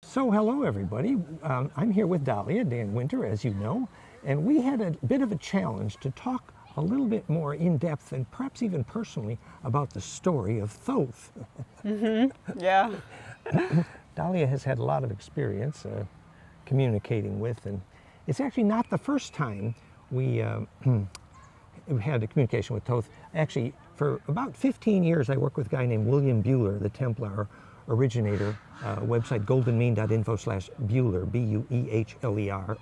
So hello everybody, I'm here with Dalia, Dan Winter, as you know, and we had a bit of a challenge to talk a little bit more in depth and perhaps even personally about the story of Thoth. Yeah. Dalia has had a lot of experience communicating with, and it's actually not the first time we had a communication with Thoth. Actually, for about 15 years I worked with a guy named William Buehler, the Templar originator, website goldenmean.info/Buehler, B-U-E-H-L-E-R,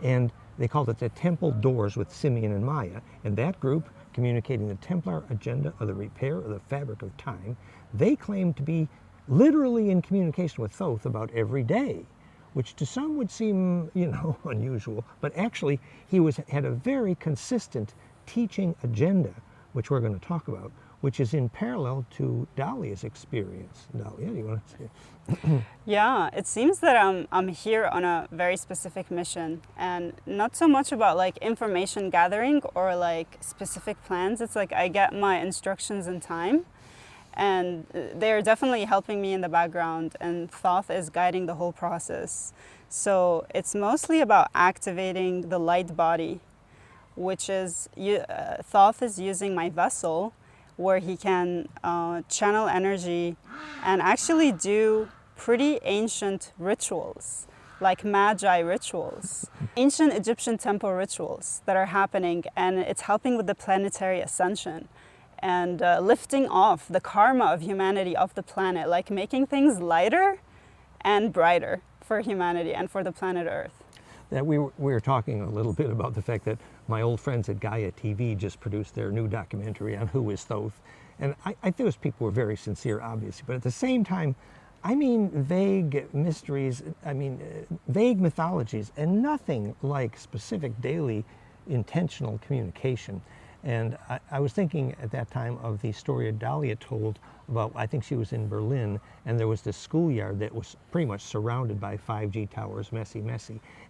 and they called it the Temple Doors with Simeon and Maya. And that group, communicating the Templar agenda of the repair of the fabric of time, they claimed to be literally in communication with Thoth about every day, which to some would seem, unusual, but actually he had a very consistent teaching agenda, which we're going to talk about, which is in parallel to Dalia's experience. Dalia, do you want to say? Yeah, it seems that I'm here on a very specific mission, and not so much about like information gathering or like specific plans. It's like I get my instructions in time, and they're definitely helping me in the background, and Thoth is guiding the whole process. So it's mostly about activating the light body, which is, Thoth is using my vessel where he can channel energy and actually do pretty ancient rituals, like magi rituals, ancient Egyptian temple rituals that are happening, and it's helping with the planetary ascension and lifting off the karma of humanity off the planet, like making things lighter and brighter for humanity and for the planet Earth. That we were talking a little bit about the fact that my old friends at Gaia TV just produced their new documentary on who is Thoth. And I think those people were very sincere, obviously, but at the same time, I mean vague mysteries, vague mythologies, and nothing like specific daily intentional communication. And I was thinking at that time of the story Dalia told about, I think she was in Berlin, and there was this schoolyard that was pretty much surrounded by 5G towers, messy.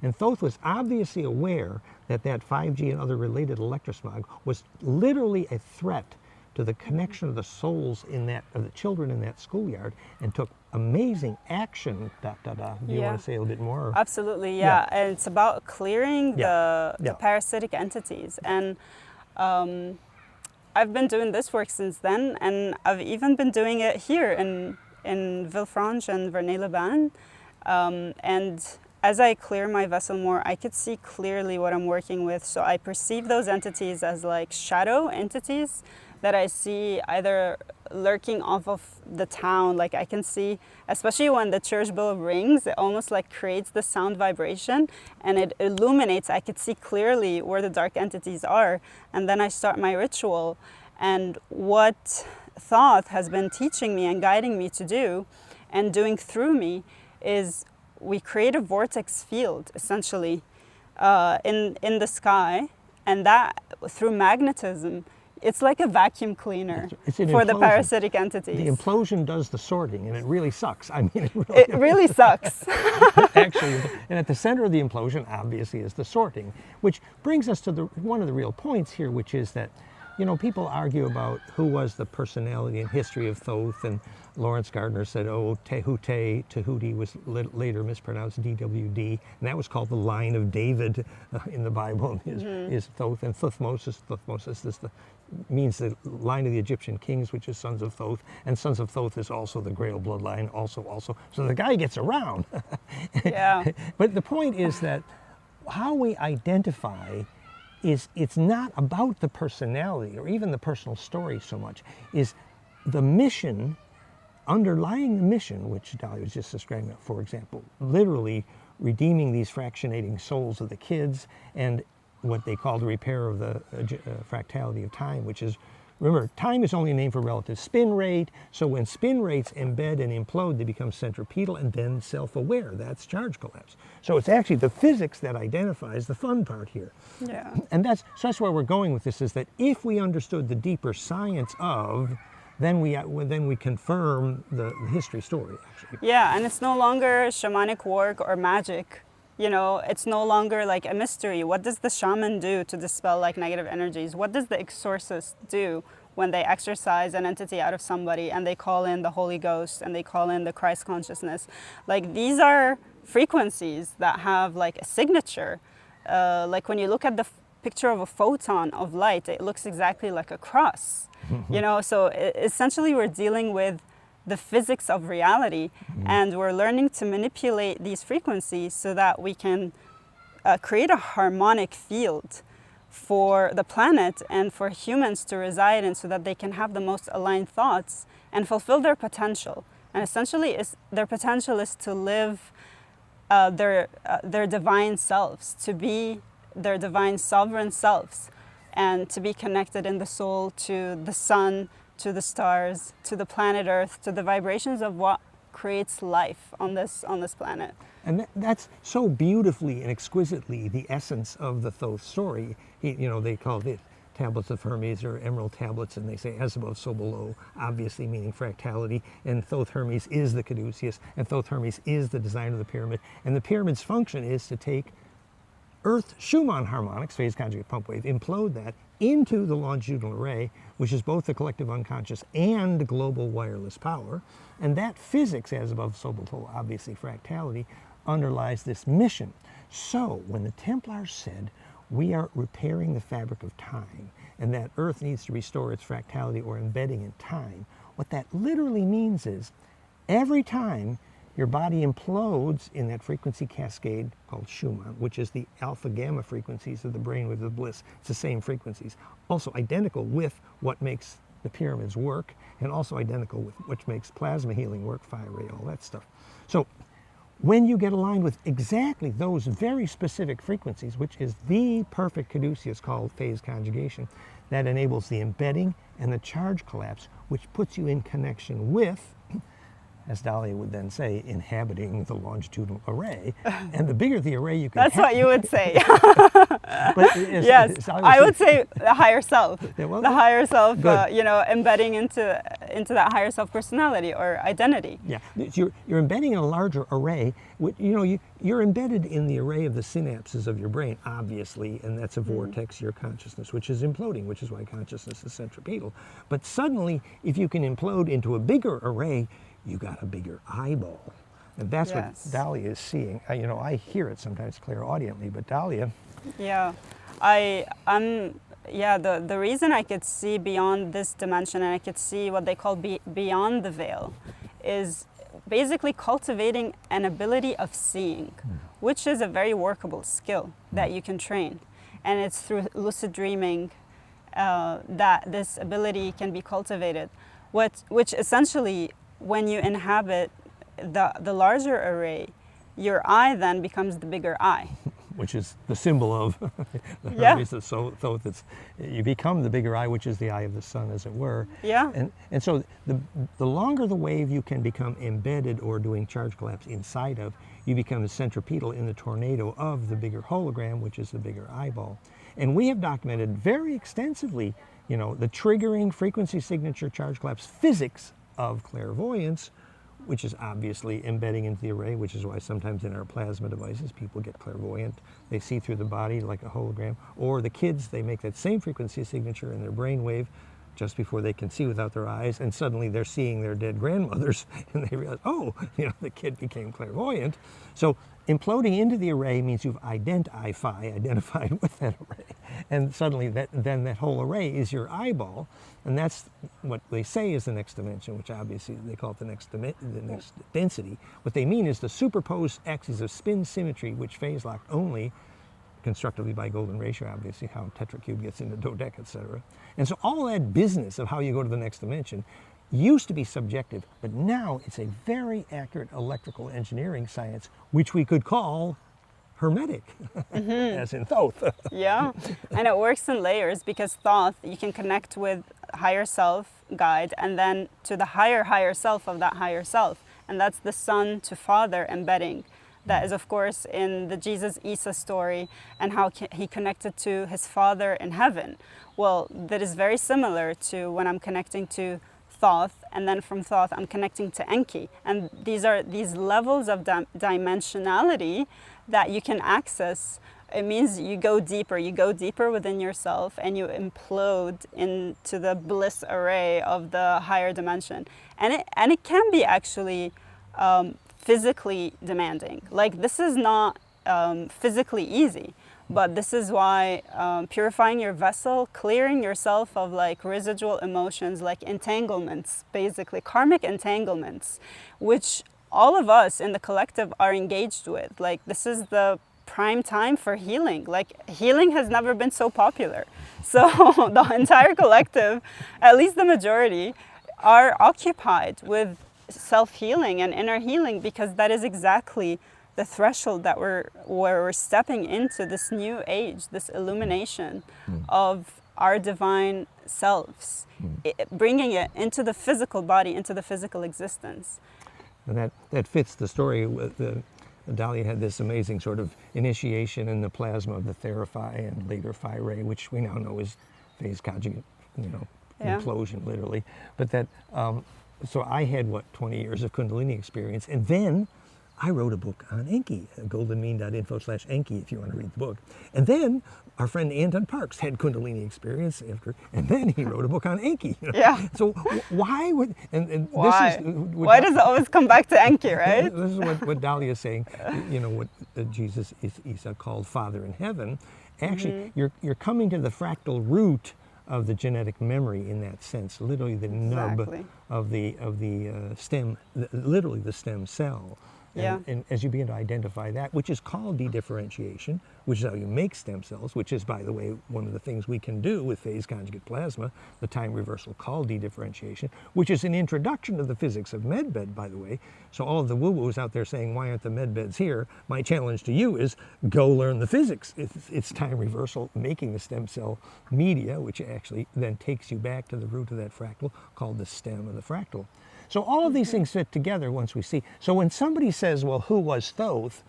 And Thoth was obviously aware that 5G and other related electrosmog was literally a threat to the connection of the souls of the children in that schoolyard, and took amazing action. Do you want to say a little bit more? Absolutely, yeah. And it's about clearing the parasitic entities. And I've been doing this work since then, and I've even been doing it here in Villefranche and Verneuil-les-Bains. And as I clear my vessel more, I could see clearly what I'm working with. So I perceive those entities as like shadow entities that I see either lurking off of the town. Like I can see, especially when the church bell rings, it almost like creates the sound vibration and it illuminates. I could see clearly where the dark entities are. And then I start my ritual. And what Thoth has been teaching me and guiding me to do and doing through me is we create a vortex field, essentially, in the sky. And that, through magnetism, it's like a vacuum cleaner for the parasitic entities. The implosion does the sorting, and it really sucks. I mean, it really sucks. Actually, and at the center of the implosion, obviously, is the sorting, which brings us to one of the real points here, which is that, people argue about who was the personality and history of Thoth, and Lawrence Gardner said, Tahuti was later mispronounced DWD, and that was called the line of David in the Bible, is Thoth, and Thutmosis means the line of the Egyptian kings, which is sons of Thoth, and sons of Thoth is also the Grail bloodline, also. So the guy gets around. Yeah. But the point is that how we identify it's not about the personality or even the personal story so much, is the mission, underlying the mission, which Dalia was just describing, for example, literally redeeming these fractionating souls of the kids, and what they call the repair of the fractality of time, which is, remember, time is only a name for relative spin rate, so when spin rates embed and implode, they become centripetal and then self-aware. That's charge collapse. So it's actually the physics that identifies the fun part here. Yeah. And that's where we're going with this, is that if we understood the deeper science of, then we confirm the history story, actually. Yeah, and it's no longer shamanic work or magic. It's no longer like a mystery. What does the shaman do to dispel like negative energies? What does the exorcist do when they exorcise an entity out of somebody and they call in the Holy Ghost and they call in the Christ consciousness. Like these are frequencies that have like a signature. Like when you look at the picture of a photon of light, it looks exactly like a cross. You know, so essentially we're dealing with the physics of reality, and we're learning to manipulate these frequencies so that we can create a harmonic field for the planet and for humans to reside in, so that they can have the most aligned thoughts and fulfill their potential. And essentially their potential is to live their divine selves, to be their divine sovereign selves, and to be connected in the soul to the sun, to the stars, to the planet Earth, to the vibrations of what creates life on this planet. And that's so beautifully and exquisitely the essence of the Thoth story. You know, they call it tablets of Hermes or emerald tablets, and they say as above, so below, obviously meaning fractality. And Thoth Hermes is the caduceus, and Thoth Hermes is the design of the pyramid. And the pyramid's function is to take Earth Schumann harmonics, phase conjugate pump wave, implode that into the longitudinal array, which is both the collective unconscious and global wireless power. And that physics, as above, so below, obviously fractality, underlies this mission. So when the Templars said, we are repairing the fabric of time, and that Earth needs to restore its fractality or embedding in time, what that literally means is every time your body implodes in that frequency cascade called Schumann, which is the alpha-gamma frequencies of the brainwave of bliss. It's the same frequencies, also identical with what makes the pyramids work, and also identical with what makes plasma healing work, phi-ray, all that stuff. So when you get aligned with exactly those very specific frequencies, which is the perfect caduceus called phase conjugation, that enables the embedding and the charge collapse, which puts you in connection with, as Dalia would then say, inhabiting the longitudinal array. And the bigger the array you can That's what you would say. But yes, I would say the higher self. Yeah, well, the higher self, good. you know, embedding into that higher self personality or identity. Yeah, you're embedding in a larger array. You know, you're embedded in the array of the synapses of your brain, obviously, and that's a vortex, your consciousness, which is imploding, which is why consciousness is centripetal. But suddenly, if you can implode into a bigger array, you got a bigger eyeball. And that's Yes. what Dalia is seeing. You know, I hear it sometimes clairaudiently, but Dalia, Yeah, the reason I could see beyond this dimension and I could see what they call beyond the veil is basically cultivating an ability of seeing, which is a very workable skill that you can train. And it's through lucid dreaming that this ability can be cultivated, which essentially, when you inhabit the larger array, your eye then becomes the bigger eye. which is the symbol of the Yeah. Hermes, the Thoth. You become the bigger eye, which is the eye of the sun, as it were. Yeah. And so the longer the wave you can become embedded or doing charge collapse inside of, you become the centripetal in the tornado of the bigger hologram, which is the bigger eyeball. And we have documented very extensively, you know, the triggering frequency signature charge collapse physics of clairvoyance, which is obviously embedding into the array, which is why sometimes in our plasma devices people get clairvoyant. They see through the body like a hologram. Or the kids, they make that same frequency signature in their brainwave just before they can see without their eyes, and suddenly they're seeing their dead grandmothers, and they realize, oh, you know, the kid became clairvoyant. So imploding into the array means you've identified with that array, and suddenly then that whole array is your eyeball, and that's what they say is the next dimension, which obviously they call it the next density. What they mean is the superposed axes of spin symmetry, which phase locked only constructively by golden ratio, obviously, how tetracube gets into dodec, etc. And so all that business of how you go to the next dimension used to be subjective, but now it's a very accurate electrical engineering science, which we could call hermetic, as in Thoth. Yeah, and it works in layers because Thoth, you can connect with higher self guide and then to the higher self of that higher self. And that's the son to father embedding. That is, of course, in the Jesus Isa story and how he connected to his father in heaven. Well, that is very similar to when I'm connecting to Thoth, and then from Thoth I'm connecting to Enki. And these are these levels of dimensionality that you can access it means you go deeper within yourself, and you implode into the bliss array of the higher dimension. And it can be actually physically demanding. Like, this is not physically easy, but this is why purifying your vessel, clearing yourself of like residual emotions, like entanglements, basically karmic entanglements, which all of us in the collective are engaged with. Like, this is the prime time for healing. Like, healing has never been so popular. So the entire collective, at least the majority, are occupied with self-healing and inner healing, because that is exactly the threshold that we're stepping into this new age, this illumination of our divine selves, bringing it into the physical body, into the physical existence. And that fits the story with Dalia had this amazing sort of initiation in the plasma of the Theraphi and later Phi-Ray, which we now know is phase conjugate, implosion, literally. But that, so I had, 20 years of Kundalini experience, and then I wrote a book on Enki, goldenmean.info/Enki if you want to read the book. And then our friend Anton Parks had Kundalini experience after, and then he wrote a book on Enki. Yeah. So why would, and why? This is, why does it always come back to Enki, right? This is what Dalia is saying, what Jesus Isa called Father in Heaven. Actually, you're coming to the fractal root of the genetic memory in that sense, literally the nub of the stem, literally the stem cell. And as you begin to identify that, which is called dedifferentiation, which is how you make stem cells, which is, by the way, one of the things we can do with phase conjugate plasma, the time reversal called dedifferentiation, which is an introduction to the physics of medbed, by the way. So all of the woo-woos out there saying, why aren't the medbeds here? My challenge to you is go learn the physics. It's time reversal, making the stem cell media, which actually then takes you back to the root of that fractal, called the stem of the fractal. So all of these things fit together once we see. So when somebody says, well, who was Thoth?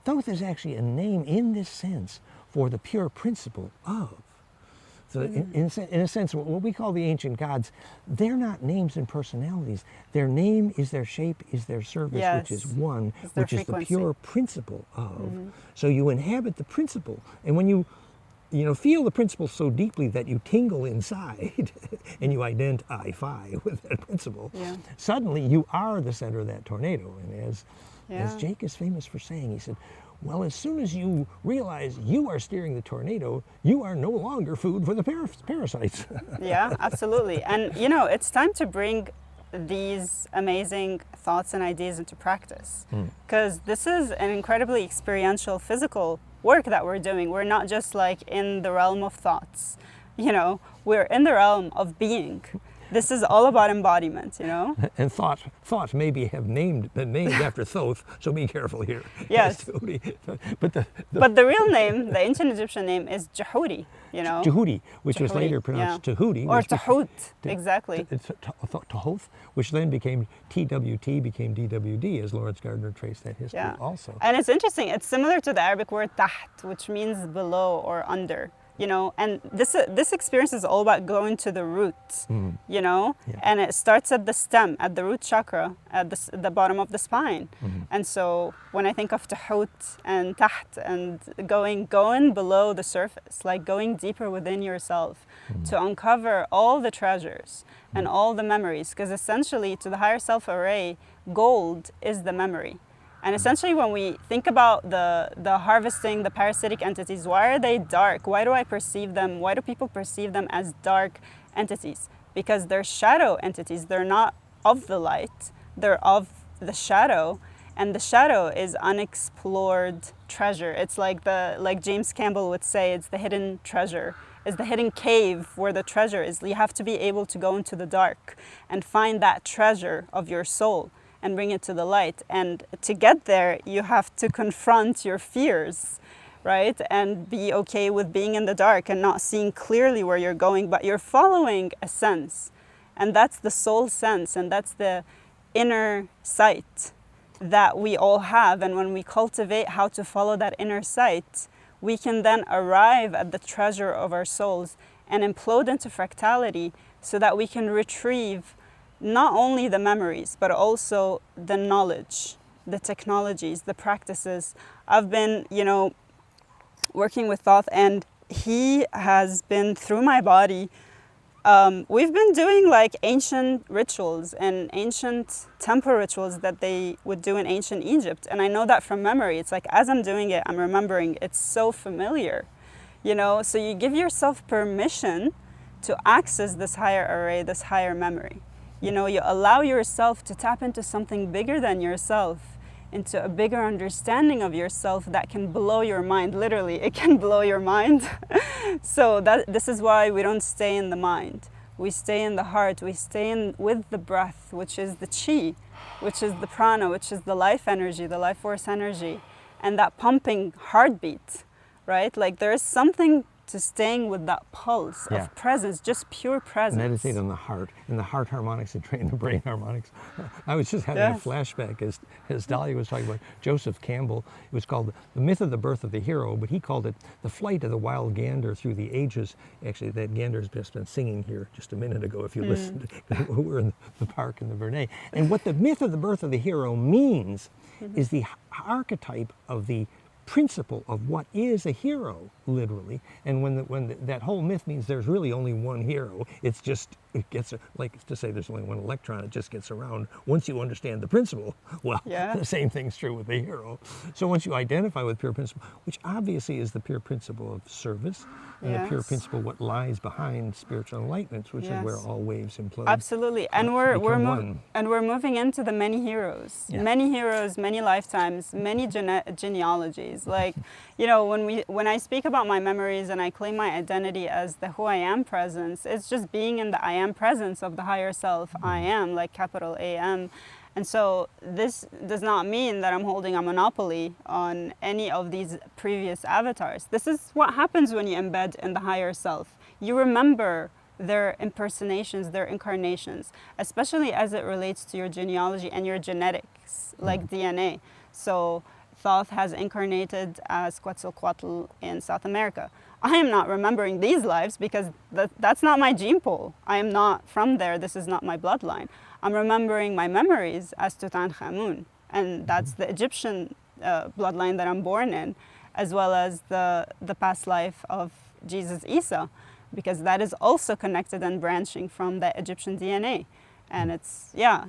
Thoth is actually a name in this sense for the pure principle of. So in a sense, what we call the ancient gods, they're not names and personalities. Their name is their shape, is their service, which is one, which is the pure principle of. So you inhabit the principle. And when you feel the principle so deeply that you tingle inside and you identify with that principle, suddenly you are the center of that tornado. And as Jake is famous for saying, he said, well, as soon as you realize you are steering the tornado, you are no longer food for the parasites. Yeah, absolutely. And, it's time to bring these amazing thoughts and ideas into practice, because this is an incredibly experiential physical work that we're doing. We're not just like in the realm of thoughts, we're in the realm of being. This is all about embodiment, And thought maybe been named after Thoth, so be careful here. Yes. But the real name, the ancient Egyptian name, is ʿAw-RE, ģAW-RE, which was later pronounced Tahuti. Or Tahout, exactly. Tahoth, which then became TWT, became DWD, as Lawrence Gardner traced that history also. And it's interesting, it's similar to the Arabic word taht, which means below or under. And this experience is all about going to the root, and it starts at the stem, at the root chakra, at the bottom of the spine. And so when I think of Tahout and Taht and going below the surface, like going deeper within yourself to uncover all the treasures and all the memories, because essentially to the higher self array, gold is the memory. And essentially when we think about the harvesting, the parasitic entities, why are they dark? Why do I perceive them? Why do people perceive them as dark entities? Because they're shadow entities. They're not of the light. They're of the shadow. And the shadow is unexplored treasure. It's like James Campbell would say, it's the hidden treasure. It's the hidden cave where the treasure is. You have to be able to go into the dark and find that treasure of your soul and bring it to the light. And to get there, you have to confront your fears, right? And be okay with being in the dark and not seeing clearly where you're going, but you're following a sense. And that's the soul sense, and that's the inner sight that we all have. And when we cultivate how to follow that inner sight, we can then arrive at the treasure of our souls and implode into fractality so that we can retrieve not only the memories, but also the knowledge, the technologies, the practices. I've been, working with Thoth, and he has been through my body. We've been doing like ancient rituals and ancient temple rituals that they would do in ancient Egypt. And I know that from memory. It's like as I'm doing it, I'm remembering. It's so familiar, you know? So you give yourself permission to access this higher array, this higher memory. You know, you allow yourself to tap into something bigger than yourself, into a bigger understanding of yourself that can blow your mind. Literally, it can blow your mind. So this is why we don't stay in the mind. We stay in the heart. We stay in with the breath, which is the chi, which is the prana, which is the life energy, the life force energy, and that pumping heartbeat, right? Like there is something to staying with that pulse Yeah. of presence, just pure presence. Meditate on the heart, and the heart harmonics and train the brain harmonics. I was just having a flashback as Dalia was talking about Joseph Campbell. It was called The Myth of the Birth of the Hero, but he called it The Flight of the Wild Gander Through the Ages. Actually, that gander's just been singing here just a minute ago, if you listened. We're in the park in the Vernay. And what the myth of the birth of the hero means is the archetype of the principle of what is a hero, literally. And when that whole myth means there's really only one hero, it gets like to say there's only one electron, it just gets around. Once you understand the principle, well, the same thing's true with the hero. So once you identify with pure principle, which obviously is the pure principle of service, and the pure principle what lies behind spiritual enlightenment, which is where all waves implode. Absolutely, and we're moving into the many heroes, many lifetimes, many genealogies. Like, you know, when I speak about my memories and I claim my identity as the who I am presence, it's just being in the I am presence of the higher self. I am, like capital AM. And so this does not mean that I'm holding a monopoly on any of these previous avatars. This is what happens when you embed in the higher self. You remember their impersonations, their incarnations, especially as it relates to your genealogy and your genetics, like DNA. So Thoth has incarnated as Quetzalcoatl in South America. I am not remembering these lives because that's not my gene pool. I am not from there. This is not my bloodline. I'm remembering my memories as Tutankhamun, and that's the Egyptian bloodline that I'm born in, as well as the past life of Jesus Isa, because that is also connected and branching from the Egyptian DNA. And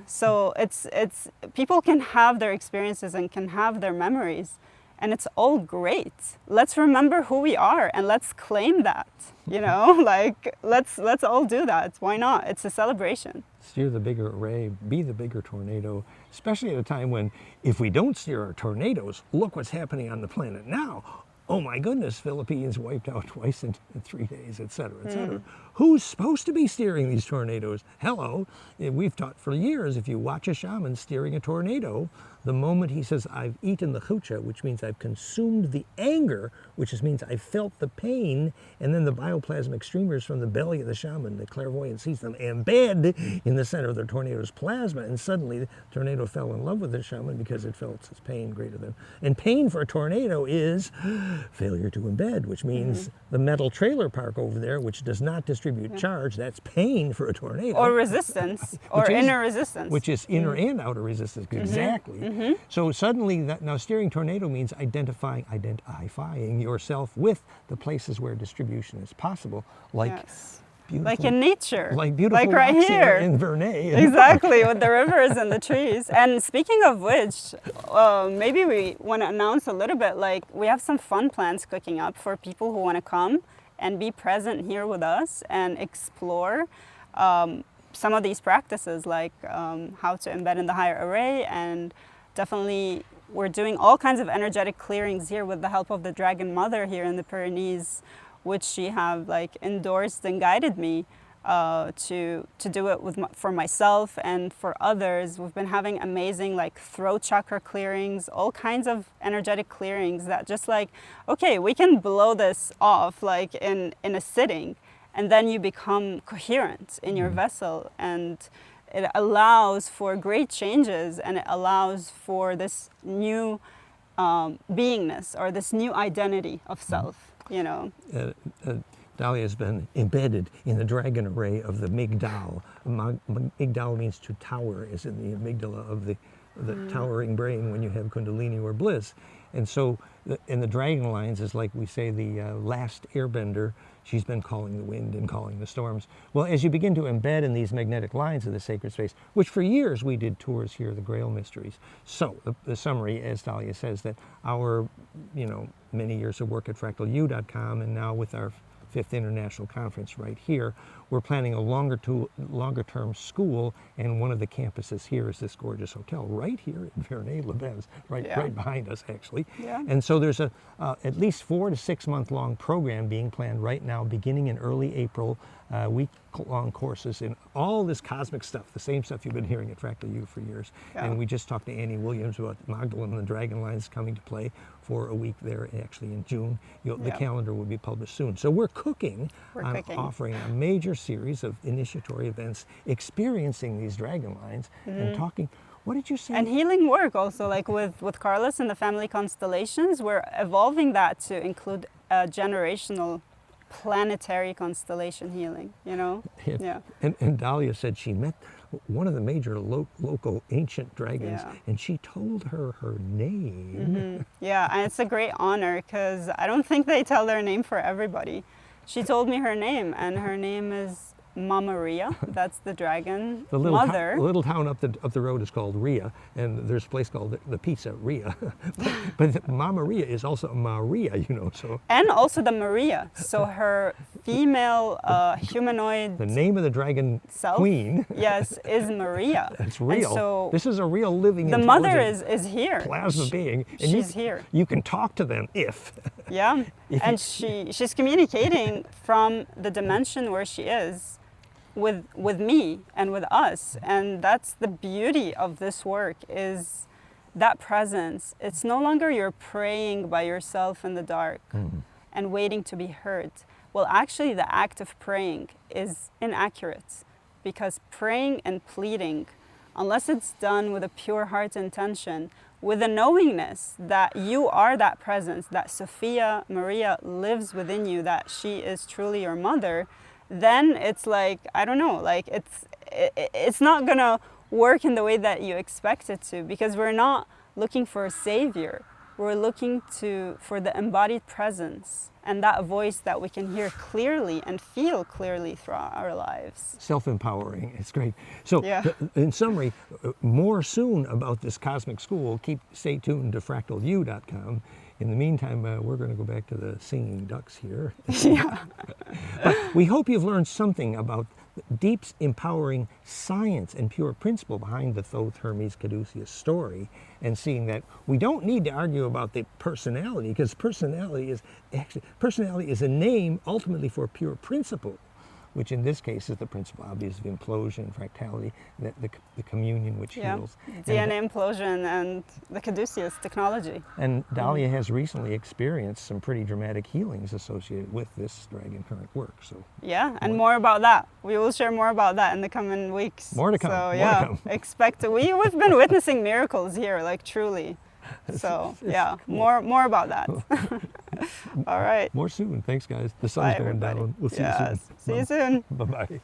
so it's people can have their experiences and can have their memories, and it's all great. Let's remember who we are and let's claim that, you know, like let's all do that. Why not? It's a celebration. Steer the bigger array, be the bigger tornado, especially at a time when if we don't steer our tornadoes, look what's happening on the planet now. Oh my goodness, Philippines wiped out twice in 3 days, et cetera, et cetera. Who's supposed to be steering these tornadoes? Hello, we've taught for years, if you watch a shaman steering a tornado, the moment he says, I've eaten the chucha, which means I've consumed the anger, which means I've felt the pain, and then the bioplasmic streamers from the belly of the shaman, the clairvoyant sees them embed in the center of the tornado's plasma, and suddenly the tornado fell in love with the shaman because it felt its pain greater than. And pain for a tornado is failure to embed, which means the metal trailer park over there, which does not distribute charge, that's pain for a tornado. Or resistance, or inner resistance. Which is inner and outer resistance, exactly. So suddenly, now steering tornado means identifying yourself with the places where distribution is possible, like like in nature, like beautiful like right here in Vernay. Exactly, with the rivers and the trees. And speaking of which, maybe we want to announce a little bit, like we have some fun plans cooking up for people who want to come and be present here with us and explore some of these practices, like how to embed in the higher array. And definitely we're doing all kinds of energetic clearings here with the help of the Dragon Mother here in the Pyrenees, which she have like endorsed and guided me to do it for myself and for others. We've been having amazing like throat chakra clearings, all kinds of energetic clearings that just like, okay, we can blow this off like in a sitting, and then you become coherent in your vessel, and it allows for great changes, and it allows for this new beingness or this new identity of self, you know. Dalia has been embedded in the dragon array of the Migdal. Migdal means to tower, is in the amygdala of the towering brain when you have Kundalini or bliss. And so, and the dragon lines is like we say the last airbender. She's been calling the wind and calling the storms. Well, as you begin to embed in these magnetic lines of the sacred space, which for years we did tours here, the Grail Mysteries. So the summary, as Dalia says, that our, many years of work at fractalU.com, and now with our 5th International Conference right here, we're planning a longer-term school, and one of the campuses here is this gorgeous hotel right here in Verneuil-les-Bains, right behind us, actually. Yeah. And so there's a at least 4 to 6 month long program being planned right now, beginning in early April, week-long courses in all this cosmic stuff, the same stuff you've been hearing at Fractal U for years. Yeah. And we just talked to Annie Williams about Magdalene and the Dragon Lines coming to play for a week there, actually in June. The calendar will be published soon. So we're cooking on offering a major series of initiatory events, experiencing these dragon lines and talking. What did you say? And healing work also, like with Carlos and the family constellations, we're evolving that to include generational planetary constellation healing, Yeah. And Dalia said she met one of the major local ancient dragons, and she told her name. Yeah, and it's a great honor because I don't think they tell their name for everybody. She told me her name, and her name is Mama Rhea. That's the dragon mother. The little town up the road is called Rhea, and there's a place called the Pizza Rhea. but Mama Rhea is also Maria, so. And also the Maria. So her female humanoid. The name of the dragon self, queen. Yes, is Maria. That's real. And so this is a real living. The mother is here. Plasma being. And she's here. You can talk to them if. Yeah, and she's communicating from the dimension where she is. With me and with us, and that's the beauty of this work, is that presence. It's no longer you're praying by yourself in the dark and waiting to be heard. Well, actually the act of praying is inaccurate, because praying and pleading, unless it's done with a pure heart intention, with a knowingness that you are that presence, that Sophia Maria lives within you, that she is truly your mother, then it's like, I don't know, like it's not gonna work in the way that you expect it to, because we're not looking for a savior. We're looking for the embodied presence and that voice that we can hear clearly and feel clearly throughout our lives. Self-empowering, it's great. So in summary, more soon about this cosmic school. Stay tuned to fractalu.com. In the meantime, we're going to go back to the singing ducks here. Yeah. But we hope you've learned something about deep, empowering science and pure principle behind the Thoth, Hermes, Caduceus story, and seeing that we don't need to argue about the personality, because personality is a name ultimately for pure principle, which in this case is the principle, obviously, of implosion, fractality, the communion which heals. DNA implosion and the Caduceus technology. And Dalia has recently experienced some pretty dramatic healings associated with this dragon current work. So and more about that. We will share more about that in the coming weeks. More to come. So expect we've been witnessing miracles here, like truly. So cool. more about that. All right. More soon. Thanks, guys. The sun's going down. We'll see you soon. See you soon. Bye-bye.